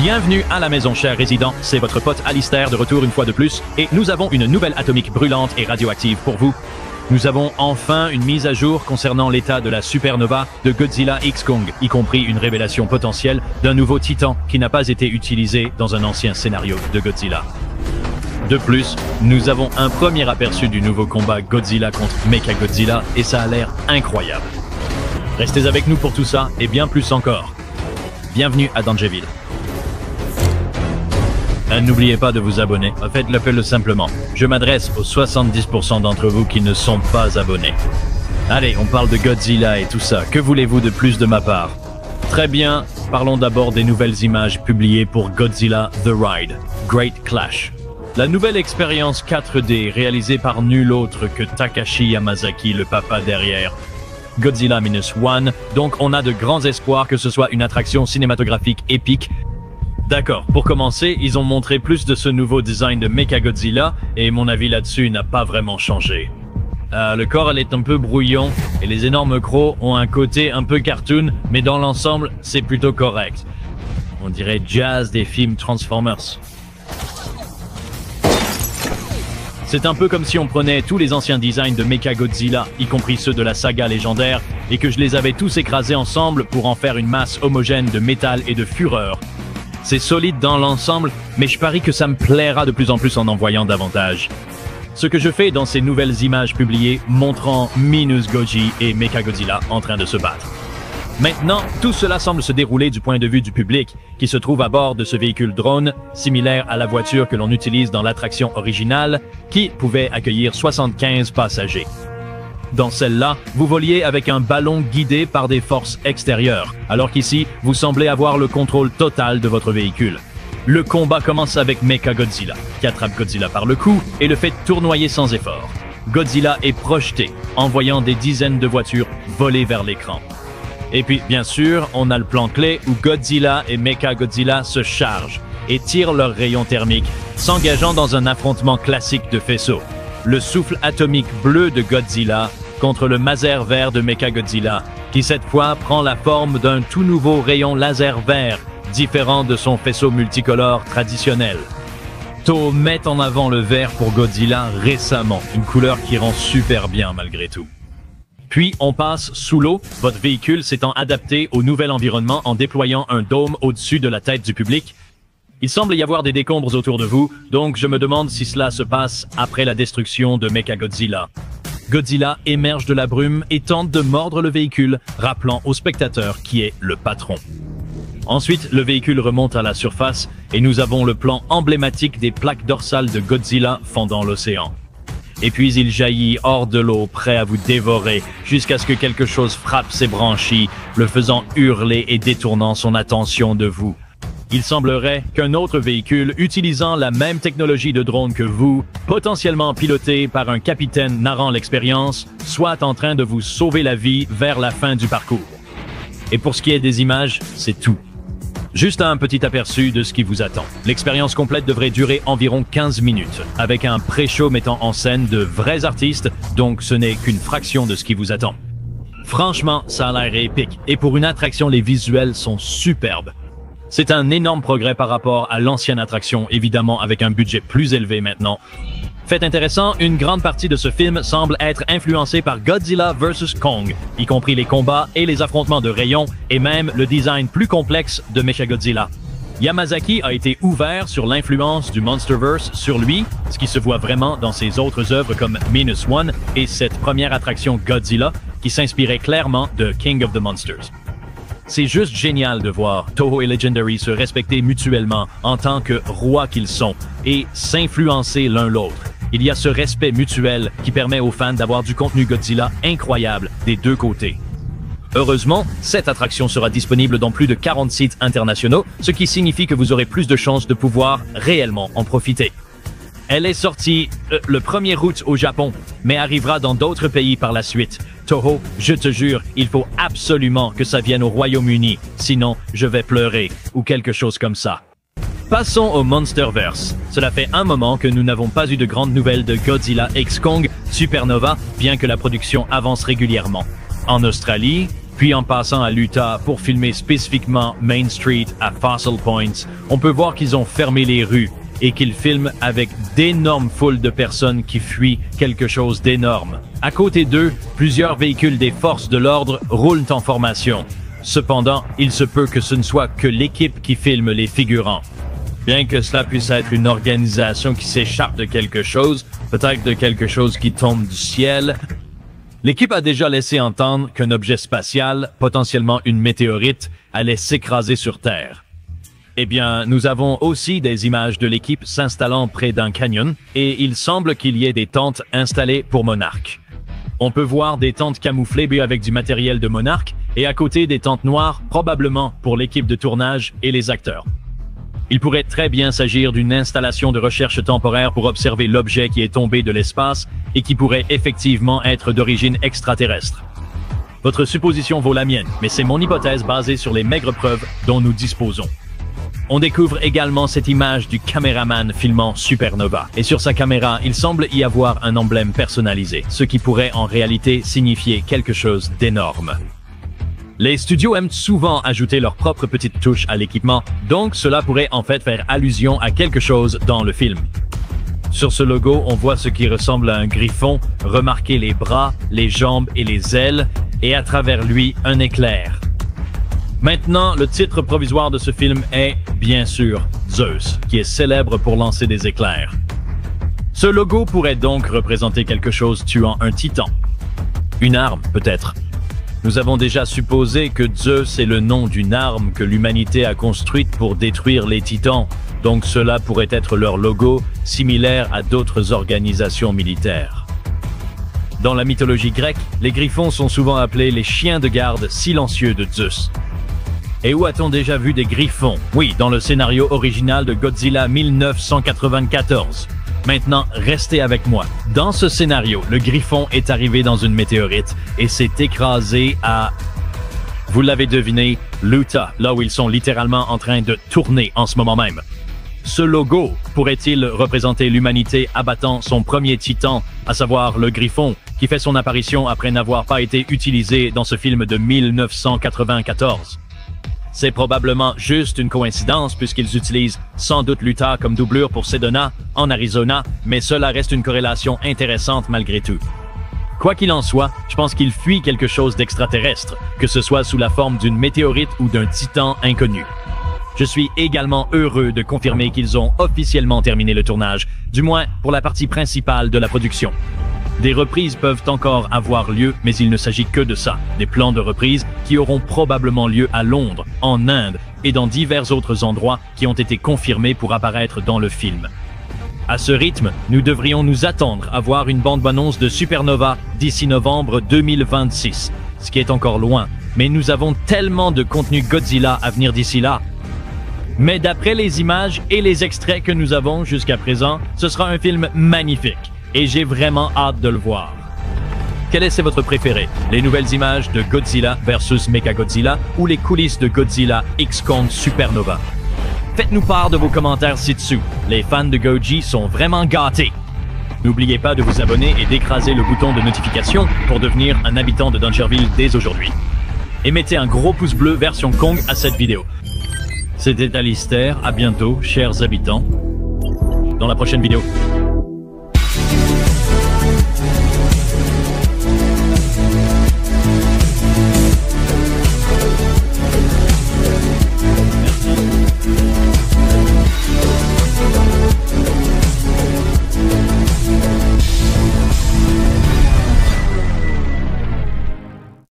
Bienvenue à la maison, chers résidents. C'est votre pote Alistair de retour une fois de plus, et nous avons une nouvelle atomique brûlante et radioactive pour vous. Nous avons enfin une mise à jour concernant l'état de la supernova de Godzilla X Kong, y compris une révélation potentielle d'un nouveau titan qui n'a pas été utilisé dans un ancien scénario de Godzilla. De plus, nous avons un premier aperçu du nouveau combat Godzilla contre Mechagodzilla et ça a l'air incroyable. Restez avec nous pour tout ça et bien plus encore. Bienvenue à Dangerville. N'oubliez pas de vous abonner, faites-le simplement. Je m'adresse aux 70% d'entre vous qui ne sont pas abonnés. Allez, on parle de Godzilla et tout ça, que voulez-vous de plus de ma part? Très bien, parlons d'abord des nouvelles images publiées pour Godzilla The Ride, Great Clash. La nouvelle expérience 4D réalisée par nul autre que Takashi Yamazaki, le papa derrière Godzilla Minus One, donc on a de grands espoirs que ce soit une attraction cinématographique épique. D'accord, pour commencer, ils ont montré plus de ce nouveau design de Mechagodzilla, et mon avis là-dessus n'a pas vraiment changé. Le corps, elle est un peu brouillon, et les énormes crocs ont un côté un peu cartoon, mais dans l'ensemble, c'est plutôt correct. On dirait jazz des films Transformers. C'est un peu comme si on prenait tous les anciens designs de Mechagodzilla, y compris ceux de la saga légendaire, et que je les avais tous écrasés ensemble pour en faire une masse homogène de métal et de fureur. C'est solide dans l'ensemble, mais je parie que ça me plaira de plus en plus en voyant davantage. Ce que je fais dans ces nouvelles images publiées montrant Minus Goji et Mechagodzilla en train de se battre. Maintenant, tout cela semble se dérouler du point de vue du public, qui se trouve à bord de ce véhicule drone, similaire à la voiture que l'on utilise dans l'attraction originale, qui pouvait accueillir 75 passagers. Dans celle-là, vous voliez avec un ballon guidé par des forces extérieures, alors qu'ici, vous semblez avoir le contrôle total de votre véhicule. Le combat commence avec Mechagodzilla, qui attrape Godzilla par le cou et le fait tournoyer sans effort. Godzilla est projeté, envoyant des dizaines de voitures voler vers l'écran. Et puis, bien sûr, on a le plan clé où Godzilla et Mechagodzilla se chargent et tirent leurs rayons thermiques, s'engageant dans un affrontement classique de faisceaux. Le souffle atomique bleu de Godzilla contre le maser vert de Mechagodzilla, qui cette fois prend la forme d'un tout nouveau rayon laser vert, différent de son faisceau multicolore traditionnel. Toho met en avant le vert pour Godzilla récemment, une couleur qui rend super bien malgré tout. Puis on passe sous l'eau, votre véhicule s'étant adapté au nouvel environnement en déployant un dôme au-dessus de la tête du public. Il semble y avoir des décombres autour de vous, donc je me demande si cela se passe après la destruction de Mechagodzilla. Godzilla émerge de la brume et tente de mordre le véhicule, rappelant au spectateur qui est le patron. Ensuite, le véhicule remonte à la surface et nous avons le plan emblématique des plaques dorsales de Godzilla fendant l'océan. Et puis il jaillit hors de l'eau, prêt à vous dévorer, jusqu'à ce que quelque chose frappe ses branchies, le faisant hurler et détournant son attention de vous. Il semblerait qu'un autre véhicule utilisant la même technologie de drone que vous, potentiellement piloté par un capitaine narrant l'expérience, soit en train de vous sauver la vie vers la fin du parcours. Et pour ce qui est des images, c'est tout. Juste un petit aperçu de ce qui vous attend. L'expérience complète devrait durer environ 15 minutes, avec un pré-show mettant en scène de vrais artistes, donc ce n'est qu'une fraction de ce qui vous attend. Franchement, ça a l'air épique, et pour une attraction, les visuels sont superbes. C'est un énorme progrès par rapport à l'ancienne attraction, évidemment avec un budget plus élevé maintenant. Fait intéressant, une grande partie de ce film semble être influencée par Godzilla vs Kong, y compris les combats et les affrontements de rayons, et même le design plus complexe de Mechagodzilla. Yamazaki a été ouvert sur l'influence du Monsterverse sur lui, ce qui se voit vraiment dans ses autres œuvres comme Minus One et cette première attraction Godzilla, qui s'inspirait clairement de King of the Monsters. C'est juste génial de voir Toho et Legendary se respecter mutuellement en tant que rois qu'ils sont et s'influencer l'un l'autre. Il y a ce respect mutuel qui permet aux fans d'avoir du contenu Godzilla incroyable des deux côtés. Heureusement, cette attraction sera disponible dans plus de 40 sites internationaux, ce qui signifie que vous aurez plus de chances de pouvoir réellement en profiter. Elle est sortie le 1er août au Japon, mais arrivera dans d'autres pays par la suite. Toho, je te jure, il faut absolument que ça vienne au Royaume-Uni, sinon je vais pleurer, ou quelque chose comme ça. Passons au Monsterverse. Cela fait un moment que nous n'avons pas eu de grandes nouvelles de Godzilla X Kong Supernova, bien que la production avance régulièrement. En Australie, puis en passant à l'Utah pour filmer spécifiquement Main Street à Fossil Points, on peut voir qu'ils ont fermé les rues et qu'ils filment avec d'énormes foules de personnes qui fuient quelque chose d'énorme. À côté d'eux, plusieurs véhicules des forces de l'ordre roulent en formation. Cependant, il se peut que ce ne soit que l'équipe qui filme les figurants. Bien que cela puisse être une organisation qui s'échappe de quelque chose, peut-être de quelque chose qui tombe du ciel, l'équipe a déjà laissé entendre qu'un objet spatial, potentiellement une météorite, allait s'écraser sur Terre. Eh bien, nous avons aussi des images de l'équipe s'installant près d'un canyon, et il semble qu'il y ait des tentes installées pour Monarch. On peut voir des tentes camouflées avec du matériel de Monarch, et à côté des tentes noires, probablement pour l'équipe de tournage et les acteurs. Il pourrait très bien s'agir d'une installation de recherche temporaire pour observer l'objet qui est tombé de l'espace et qui pourrait effectivement être d'origine extraterrestre. Votre supposition vaut la mienne, mais c'est mon hypothèse basée sur les maigres preuves dont nous disposons. On découvre également cette image du caméraman filmant Supernova. Et sur sa caméra, il semble y avoir un emblème personnalisé, ce qui pourrait en réalité signifier quelque chose d'énorme. Les studios aiment souvent ajouter leur propre petite touche à l'équipement, donc cela pourrait en fait faire allusion à quelque chose dans le film. Sur ce logo, on voit ce qui ressemble à un griffon, remarquez les bras, les jambes et les ailes, et à travers lui, un éclair. Maintenant, le titre provisoire de ce film est, bien sûr, Zeus, qui est célèbre pour lancer des éclairs. Ce logo pourrait donc représenter quelque chose tuant un titan. Une arme, peut-être. Nous avons déjà supposé que Zeus est le nom d'une arme que l'humanité a construite pour détruire les titans, donc cela pourrait être leur logo, similaire à d'autres organisations militaires. Dans la mythologie grecque, les griffons sont souvent appelés les chiens de garde silencieux de Zeus. Et où a-t-on déjà vu des griffons? Oui, dans le scénario original de Godzilla 1994. Maintenant, restez avec moi. Dans ce scénario, le griffon est arrivé dans une météorite et s'est écrasé à... Vous l'avez deviné, l'Utah, là où ils sont littéralement en train de tourner en ce moment même. Ce logo pourrait-il représenter l'humanité abattant son premier titan, à savoir le griffon, qui fait son apparition après n'avoir pas été utilisé dans ce film de 1994? C'est probablement juste une coïncidence puisqu'ils utilisent sans doute l'Utah comme doublure pour Sedona, en Arizona, mais cela reste une corrélation intéressante malgré tout. Quoi qu'il en soit, je pense qu'ils fuient quelque chose d'extraterrestre, que ce soit sous la forme d'une météorite ou d'un titan inconnu. Je suis également heureux de confirmer qu'ils ont officiellement terminé le tournage, du moins pour la partie principale de la production. Des reprises peuvent encore avoir lieu, mais il ne s'agit que de ça, des plans de reprise qui auront probablement lieu à Londres, en Inde et dans divers autres endroits qui ont été confirmés pour apparaître dans le film. À ce rythme, nous devrions nous attendre à voir une bande-annonce de Supernova d'ici novembre 2026, ce qui est encore loin, mais nous avons tellement de contenu Godzilla à venir d'ici là. Mais d'après les images et les extraits que nous avons jusqu'à présent, ce sera un film magnifique. Et j'ai vraiment hâte de le voir. Quel est votre préféré? Les nouvelles images de Godzilla vs Mechagodzilla ou les coulisses de Godzilla X Kong Supernova? Faites-nous part de vos commentaires ci-dessous. Les fans de Goji sont vraiment gâtés. N'oubliez pas de vous abonner et d'écraser le bouton de notification pour devenir un habitant de Duncherville dès aujourd'hui. Et mettez un gros pouce bleu version Kong à cette vidéo. C'était Alistair, à bientôt, chers habitants, dans la prochaine vidéo.